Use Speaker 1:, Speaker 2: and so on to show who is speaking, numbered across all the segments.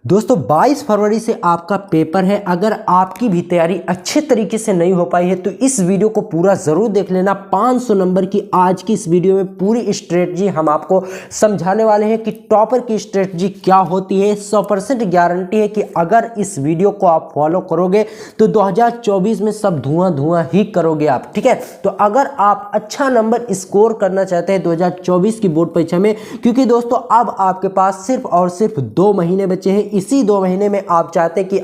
Speaker 1: दोस्तों 22 फरवरी से आपका पेपर है। अगर आपकी भी तैयारी अच्छे तरीके से नहीं हो पाई है तो इस वीडियो को पूरा ज़रूर देख लेना। 500 नंबर की आज की इस वीडियो में पूरी स्ट्रेटजी हम आपको समझाने वाले हैं कि टॉपर की स्ट्रेटजी क्या होती है। 100% गारंटी है कि अगर इस वीडियो को आप फॉलो करोगे तो 2024 में सब धुआं धुआं ही करोगे आप, ठीक है। तो अगर आप अच्छा नंबर स्कोर करना चाहते हैं 2024 की बोर्ड परीक्षा में, क्योंकि दोस्तों अब आपके पास सिर्फ और सिर्फ 2 महीने बचे हैं, इसी 2 महीने में आप चाहते हैं कि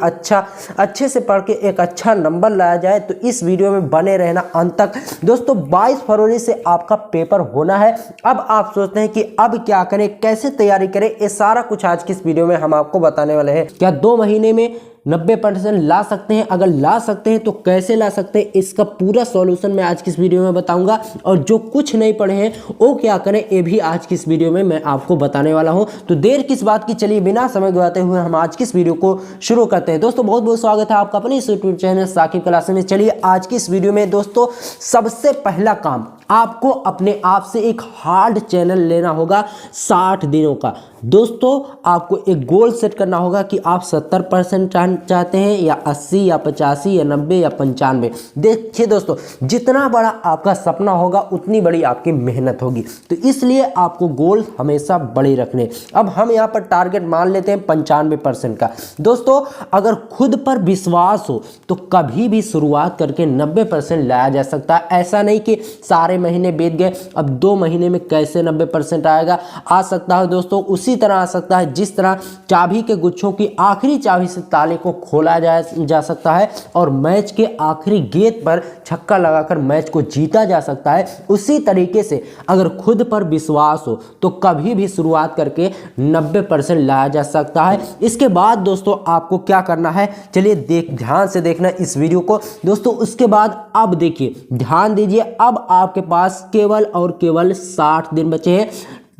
Speaker 1: अच्छे से पढ़ के एक अच्छा नंबर लाया जाए, तो इस वीडियो में बने रहना अंत तक। दोस्तों 22 फरवरी से आपका पेपर होना है। अब आप सोचते हैं कि अब क्या करें, कैसे तैयारी करें, ये सारा कुछ आज की इस वीडियो में हम आपको बताने वाले हैं। क्या 2 महीने में 90% ला सकते हैं? अगर ला सकते हैं तो कैसे ला सकते हैं, इसका पूरा सॉल्यूशन मैं आज की इस वीडियो में बताऊंगा। और जो कुछ नहीं पढ़े हैं वो क्या करें, ये भी आज की इस वीडियो में मैं आपको बताने वाला हूं। तो देर किस बात की, चलिए बिना समय गवाते हुए हम आज की इस वीडियो को शुरू करते हैं। दोस्तों बहुत बहुत स्वागत है आपका अपने इस यूट्यूब चैनल साकिब क्लासेस में। चलिए आज की इस वीडियो में दोस्तों सबसे पहला काम, आपको अपने आप से एक हार्ड चैनल लेना होगा 60 दिनों का। दोस्तों आपको एक गोल सेट करना होगा कि आप 70% चाहते हैं या 80 या 85 या 90 या 95। देखिए दोस्तों, जितना बड़ा आपका सपना होगा उतनी बड़ी आपकी मेहनत होगी, तो इसलिए आपको गोल हमेशा बड़े रखने। अब हम यहाँ पर टारगेट मान लेते हैं 95% का। दोस्तों अगर खुद पर विश्वास हो तो कभी भी शुरुआत करके 90% लाया जा सकता है। ऐसा नहीं कि सारे महीने बीत गए, अब 2 महीने में कैसे 90% आएगा। आ सकता है दोस्तों, उसी तरह आ सकता है जिस तरह चाबी के गुच्छों की आखिरी चाबी से ताले को खोला जा सकता है और मैच के आखिरी गेंद पर छक्का लगाकर मैच को जीता जा सकता है। उसी तरीके से अगर खुद पर विश्वास हो तो कभी भी शुरुआत करके 90% लाया जा सकता है। इसके बाद दोस्तों आपको क्या करना है, चलिए ध्यान से देखना इस वीडियो को। दोस्तों उसके बाद अब देखिए, ध्यान दीजिए, अब आपके पास केवल और केवल 60 दिन बचे हैं।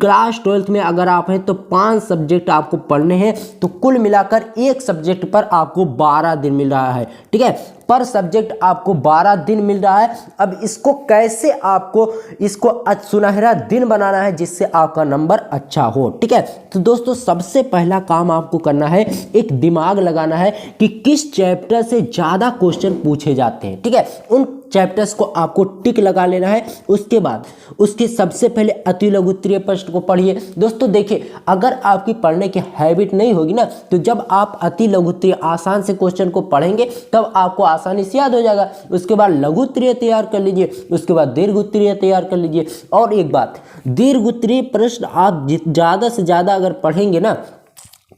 Speaker 1: क्लास 12th में अगर आप हैं तो 5 सब्जेक्ट आपको पढ़ने हैं, तो कुल मिलाकर एक सब्जेक्ट पर आपको 12 दिन मिल रहा है, ठीक है। पर सब्जेक्ट आपको 12 दिन मिल रहा है। अब इसको कैसे आपको इसको सुनहरा दिन बनाना है जिससे आपका नंबर अच्छा हो, ठीक है। तो दोस्तों सबसे पहला काम आपको करना है, एक दिमाग लगाना है कि किस चैप्टर से ज़्यादा क्वेश्चन पूछे जाते हैं, ठीक है। उन चैप्टर्स को आपको टिक लगा लेना है। उसके बाद उसके सबसे पहले अति लघुत्तरीय प्रश्न को पढ़िए। दोस्तों देखिए, अगर आपकी पढ़ने की हैबिट नहीं होगी ना, तो जब आप अति लघुत्तरीय आसान से क्वेश्चन को पढ़ेंगे तब आपको आसानी से याद हो जाएगा। उसके बाद लघुत्तरीय तैयार कर लीजिए, उसके बाद दीर्घोत्तरीय तैयार कर लीजिए। और एक बात, दीर्घोत्तरीय प्रश्न आप ज़्यादा से ज़्यादा अगर पढ़ेंगे ना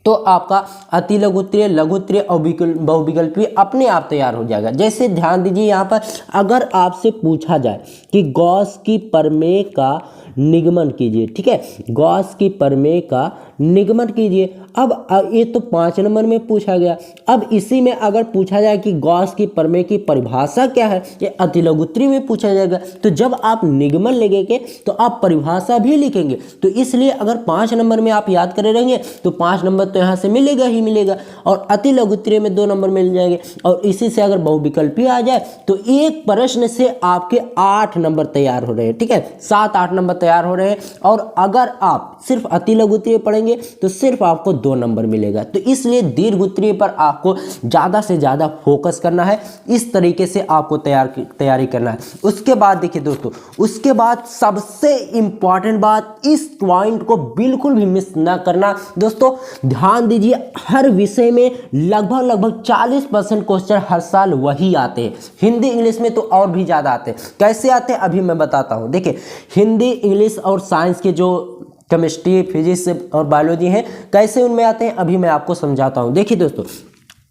Speaker 1: तो आपका अति लघुत्तरीय, लघुत्तरीय और बहुविकल्पीय अपने आप तैयार हो जाएगा। जैसे ध्यान दीजिए, यहाँ पर अगर आपसे पूछा जाए कि गॉस की प्रमेय का निगमन कीजिए, ठीक है, गॉस की प्रमेय का निगमन कीजिए। अब ये तो 5 नंबर में पूछा गया। अब इसी में अगर पूछा जाए कि गॉस की प्रमेय की परिभाषा क्या है, ये अति लघुत्तरीय में पूछा जाएगा। तो जब आप निगमन लिखेंगे तो आप परिभाषा भी लिखेंगे। तो इसलिए अगर 5 नंबर में आप याद करे रहेंगे तो 5 नंबर तो यहाँ से मिलेगा ही मिलेगा, और अति लघुत्तरीय में 2 नंबर मिल जाएंगे। और इसी से अगर बहुविकल्पीय आ जाए तो एक प्रश्न से आपके 8 नंबर तैयार हो रहे हैं, ठीक है, 7-8 नंबर तैयार हो रहे हैं। और अगर आप सिर्फ अति लघुत्तरीय पढ़ेंगे तो सिर्फ आपको 2 नंबर मिलेगा। तो इसलिए दीर्घोत्तरीय पर आपको ज्यादा से ज्यादा फोकस करना है। इस तरीके से आपको तैयारी करना है। उसके बाद देखिए दोस्तों, उसके बाद सबसे इंपॉर्टेंट बात, इस पॉइंट को बिल्कुल भी मिस ना करना। दोस्तों ध्यान दीजिए, हर विषय में लगभग 40% क्वेश्चन हर साल वही आते हैं। हिंदी इंग्लिश में तो और भी ज्यादा आते हैं। कैसे आते हैं अभी मैं बताता हूं। देखिए, हिंदी इंग्लिश और साइंस के जो केमिस्ट्री, फिजिक्स और बायोलॉजी हैं, कैसे उनमें आते हैं अभी मैं आपको समझाता हूँ। देखिए दोस्तों,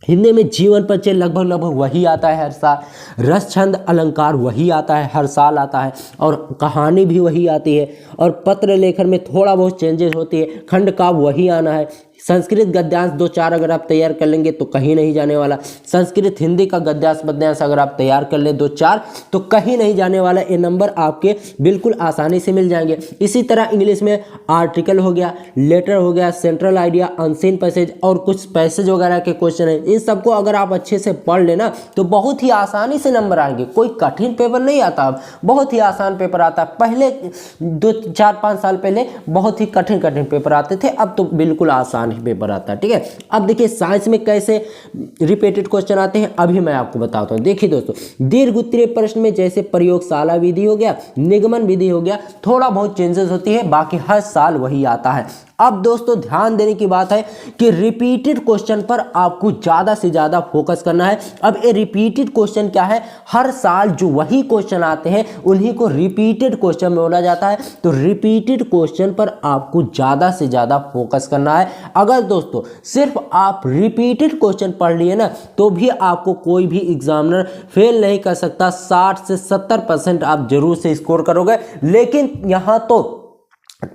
Speaker 1: हिंदी में जीवन परिचय लगभग वही आता है हर साल। रस छंद अलंकार वही आता है, हर साल आता है। और कहानी भी वही आती है। और पत्र लेखन में थोड़ा बहुत चेंजेस होती है। खंड काव्य वही आना है। संस्कृत गद्यांश 2-4 अगर आप तैयार कर लेंगे तो कहीं नहीं जाने वाला। संस्कृत हिंदी का गद्यांश पद्यांश अगर आप तैयार कर ले 2-4 तो कहीं नहीं जाने वाला। ये नंबर आपके बिल्कुल आसानी से मिल जाएंगे। इसी तरह इंग्लिश में आर्टिकल हो गया, लेटर हो गया, सेंट्रल आइडिया, अनसीन पैसेज और कुछ पैसेज वगैरह के क्वेश्चन है। इन सबको अगर आप अच्छे से पढ़ लेना तो बहुत ही आसानी से नंबर आएंगे। कोई कठिन पेपर नहीं आता, अब बहुत ही आसान पेपर आता है। पहले 2-4-5 साल पहले बहुत ही कठिन पेपर आते थे, अब तो बिल्कुल आसान ही पेपर आता है। ठीक है, अब देखिए साइंस में कैसे रिपीटेड क्वेश्चन आते हैं अभी मैं आपको बताता हूँ। देखिए दोस्तों, दीर्घ उत्तरीय प्रश्न में जैसे प्रयोगशाला विधि हो गया, निगमन विधि हो गया, थोड़ा बहुत चेंजेस होती है, बाकी हर साल वही आता है। अब दोस्तों ध्यान देने की बात है कि रिपीटेड क्वेश्चन पर आपको ज़्यादा से ज़्यादा फोकस करना है। अब ये रिपीटेड क्वेश्चन क्या है, हर साल जो वही क्वेश्चन आते हैं उन्हीं को रिपीटेड क्वेश्चन में बोला जाता है। तो रिपीटेड क्वेश्चन पर आपको ज़्यादा से ज़्यादा फोकस करना है। अगर दोस्तों सिर्फ आप रिपीटेड क्वेश्चन पढ़ लिए ना तो भी आपको कोई भी एग्जामिनर फेल नहीं कर सकता। 60 से 70% आप जरूर से स्कोर करोगे। लेकिन यहाँ तो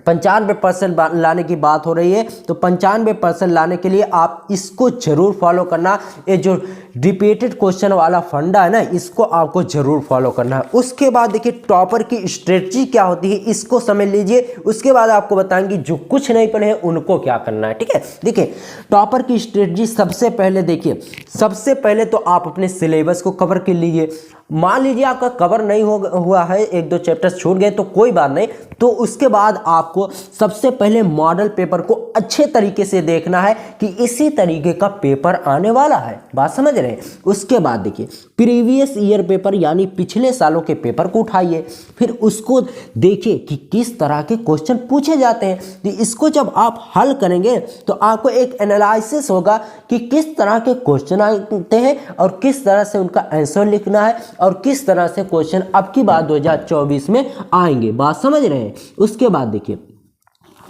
Speaker 1: 95% लाने की बात हो रही है, तो 95% लाने के लिए आप इसको जरूर फॉलो करना। ये जो रिपीटेड क्वेश्चन वाला फंडा है ना, इसको आपको जरूर फॉलो करना है। उसके बाद देखिए टॉपर की स्ट्रेटजी क्या होती है, इसको समझ लीजिए। उसके बाद आपको बताएंगे जो कुछ नहीं पढ़े हैं उनको क्या करना है। ठीक है, देखिए टॉपर की स्ट्रेटजी सबसे पहले देखिए, सबसे पहले तो आप अपने सिलेबस को कवर कर लीजिए। मान लीजिए आपका कवर नहीं हुआ है, 1-2 चैप्टर्स छूट गए तो कोई बात नहीं, तो उसके बाद आपको सबसे पहले मॉडल पेपर को अच्छे तरीके से देखना है कि इसी तरीके का पेपर आने वाला है। बात समझ रहे हैं। उसके बाद देखिए प्रीवियस ईयर पेपर यानी पिछले सालों के पेपर को उठाइए, फिर उसको देखिए कि किस तरह के क्वेश्चन पूछे जाते हैं। तो इसको जब आप हल करेंगे तो आपको एक एनालिसिस होगा कि किस तरह के क्वेश्चन आते हैं और किस तरह से उनका आंसर लिखना है और किस तरह से क्वेश्चन अब की बात 2024 में आएंगे। बात समझ रहे हैं। उसके बाद देखिए,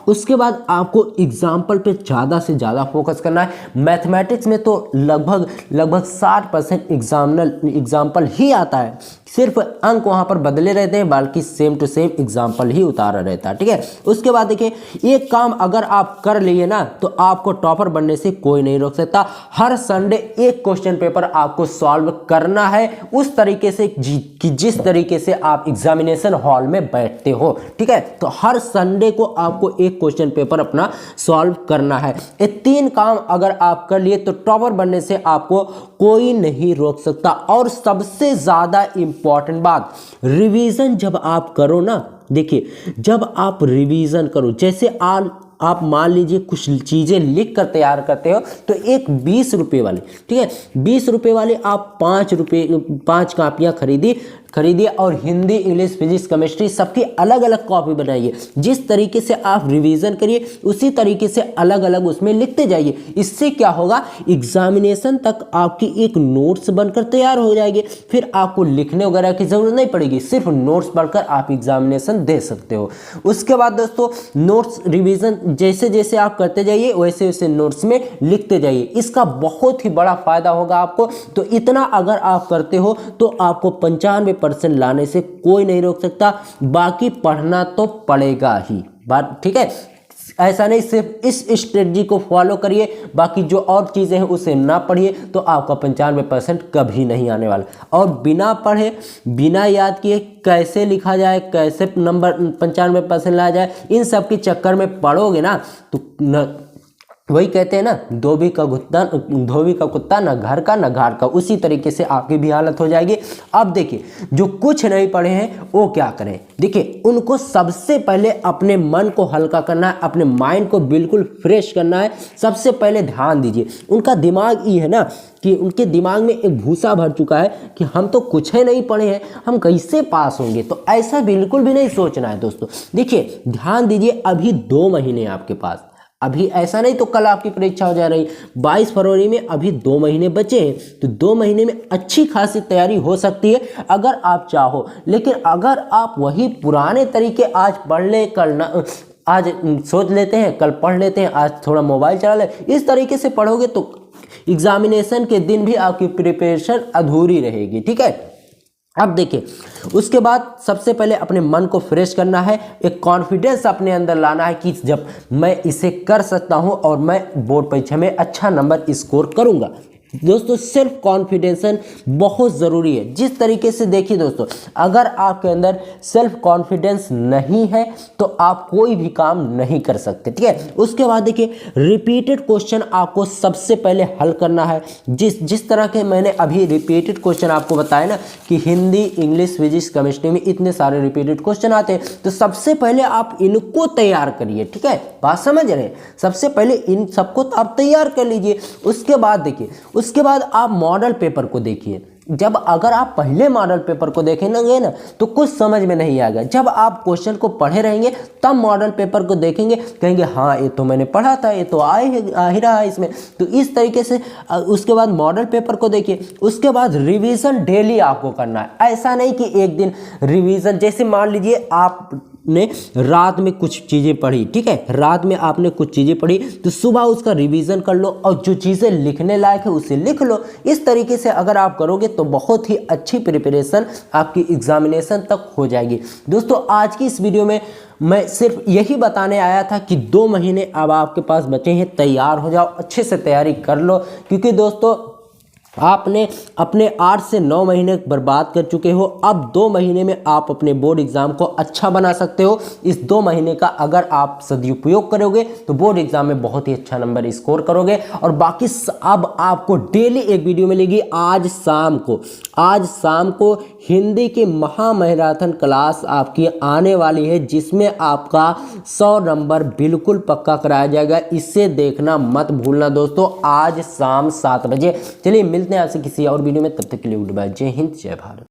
Speaker 1: उसके बाद आपको एग्जाम्पल पे ज़्यादा से ज़्यादा फोकस करना है। मैथमेटिक्स में तो लगभग 60% एग्जाम्पल ही आता है, सिर्फ अंक वहाँ पर बदले रहते हैं, बाकी सेम टू सेम एग्जाम्पल ही उतारा रहता है। ठीक है, उसके बाद देखिए एक काम अगर आप कर लिए ना तो आपको टॉपर बनने से कोई नहीं रोक सकता। हर संडे एक क्वेश्चन पेपर आपको सॉल्व करना है उस तरीके से कि जिस तरीके से आप एग्जामिनेशन हॉल में बैठते हो। ठीक है, तो हर संडे को आपको एक क्वेश्चन पेपर अपना सॉल्व करना है। ये 3 काम अगर आप कर लिए तो टॉपर बनने से आपको कोई नहीं रोक सकता। और सबसे ज्यादा इंपॉर्टेंट बात, रिवीजन जब आप करो ना, देखिए जब आप रिवीजन करो, जैसे आप मान लीजिए कुछ चीज़ें लिख कर तैयार करते हो तो एक 20 रुपये वाली, ठीक है 20 रुपये वाली आप 5 कापियाँ खरीदिए और हिंदी, इंग्लिश, फिजिक्स, केमिस्ट्री सबकी अलग अलग कॉपी बनाइए। जिस तरीके से आप रिवीजन करिए उसी तरीके से अलग अलग उसमें लिखते जाइए। इससे क्या होगा, एग्जामिनेशन तक आपकी एक नोट्स बनकर तैयार हो जाएगी। फिर आपको लिखने वगैरह की जरूरत नहीं पड़ेगी, सिर्फ नोट्स पढ़कर आप एग्जामिनेशन दे सकते हो। उसके बाद दोस्तों नोट्स रिवीजन जैसे जैसे आप करते जाइए वैसे वैसे नोट्स में लिखते जाइए। इसका बहुत ही बड़ा फायदा होगा आपको। तो इतना अगर आप करते हो तो आपको 95% लाने से कोई नहीं रोक सकता। बाकी पढ़ना तो पड़ेगा ही, बात ठीक है। ऐसा नहीं सिर्फ इस स्ट्रेटजी को फॉलो करिए, बाकी जो और चीज़ें हैं उसे ना पढ़िए तो आपका 95% कभी नहीं आने वाला। और बिना पढ़े बिना याद किए कैसे लिखा जाए, कैसे नंबर 95% लाया जाए, इन सब के चक्कर में पढ़ोगे ना तो वही कहते हैं ना, धोबी का कुत्ता ना घर का ना घाट का, उसी तरीके से आपकी भी हालत हो जाएगी। अब देखिए जो कुछ नहीं पढ़े हैं वो क्या करें, देखिए उनको सबसे पहले अपने मन को हल्का करना है, अपने माइंड को बिल्कुल फ्रेश करना है। सबसे पहले ध्यान दीजिए, उनका दिमाग ये है ना कि उनके दिमाग में एक भूसा भर चुका है कि हम तो कुछ ही नहीं पढ़े हैं, हम कैसे पास होंगे। तो ऐसा बिल्कुल भी नहीं सोचना है दोस्तों। देखिए ध्यान दीजिए, अभी 2 महीने आपके पास, अभी ऐसा नहीं तो कल आपकी परीक्षा हो जा रही, 22 फरवरी में अभी 2 महीने बचे हैं। तो 2 महीने में अच्छी खासी तैयारी हो सकती है अगर आप चाहो। लेकिन अगर आप वही पुराने तरीके आज पढ़ ले, कल ना, आज सोच लेते हैं कल पढ़ लेते हैं, आज थोड़ा मोबाइल चला ले, इस तरीके से पढ़ोगे तो एग्जामिनेशन के दिन भी आपकी प्रिपरेशन अधूरी रहेगी। ठीक है, अब देखिए उसके बाद सबसे पहले अपने मन को फ्रेश करना है, एक कॉन्फिडेंस अपने अंदर लाना है कि जब मैं इसे कर सकता हूं और मैं बोर्ड परीक्षा में अच्छा नंबर स्कोर करूंगा। दोस्तों सेल्फ कॉन्फिडेंस बहुत ज़रूरी है। जिस तरीके से देखिए दोस्तों, अगर आपके अंदर सेल्फ कॉन्फिडेंस नहीं है तो आप कोई भी काम नहीं कर सकते, ठीक है। उसके बाद देखिए रिपीटेड क्वेश्चन आपको सबसे पहले हल करना है। जिस तरह के मैंने अभी रिपीटेड क्वेश्चन आपको बताया ना कि हिंदी, इंग्लिश, फिजिक्स, केमिस्ट्री में इतने सारे रिपीटेड क्वेश्चन आते हैं, तो सबसे पहले आप इनको तैयार करिए, ठीक है। बात समझ रहे हैं? सबसे पहले इन सबको तो आप तैयार कर लीजिए। उसके बाद देखिए, उसके बाद आप मॉडल पेपर को देखिए। जब अगर आप पहले मॉडल पेपर को देखेंगे ना तो कुछ समझ में नहीं आएगा। जब आप क्वेश्चन को पढ़े रहेंगे तब मॉडल पेपर को देखेंगे, कहेंगे हाँ ये तो मैंने पढ़ा था, ये तो आ ही रहा है इसमें। तो इस तरीके से उसके बाद मॉडल पेपर को देखिए। उसके बाद रिवीजन डेली आपको करना है। ऐसा नहीं कि एक दिन रिवीजन, जैसे मान लीजिए आपने रात में कुछ चीज़ें पढ़ी, ठीक है, रात में आपने कुछ चीज़ें पढ़ी तो सुबह उसका रिवीजन कर लो और जो चीज़ें लिखने लायक है उसे लिख लो। इस तरीके से अगर आप करोगे तो बहुत ही अच्छी प्रिपरेशन आपकी एग्जामिनेशन तक हो जाएगी। दोस्तों आज की इस वीडियो में मैं सिर्फ यही बताने आया था कि 2 महीने अब आपके पास बचे हैं, तैयार हो जाओ, अच्छे से तैयारी कर लो। क्योंकि दोस्तों आपने अपने 8 से 9 महीने बर्बाद कर चुके हो। अब 2 महीने में आप अपने बोर्ड एग्जाम को अच्छा बना सकते हो। इस 2 महीने का अगर आप सदुपयोग करोगे तो बोर्ड एग्जाम में बहुत ही अच्छा नंबर स्कोर करोगे। और बाकी अब आपको डेली एक वीडियो मिलेगी। आज शाम को हिंदी की महामैराथन क्लास आपकी आने वाली है, जिसमें आपका 100 नंबर बिल्कुल पक्का कराया जाएगा। इसे देखना मत भूलना दोस्तों, आज शाम 7 बजे। चलिए मिलते हैं आपसे किसी और वीडियो में, तब तक के लिए गुड बाय, जय हिंद, जय भारत।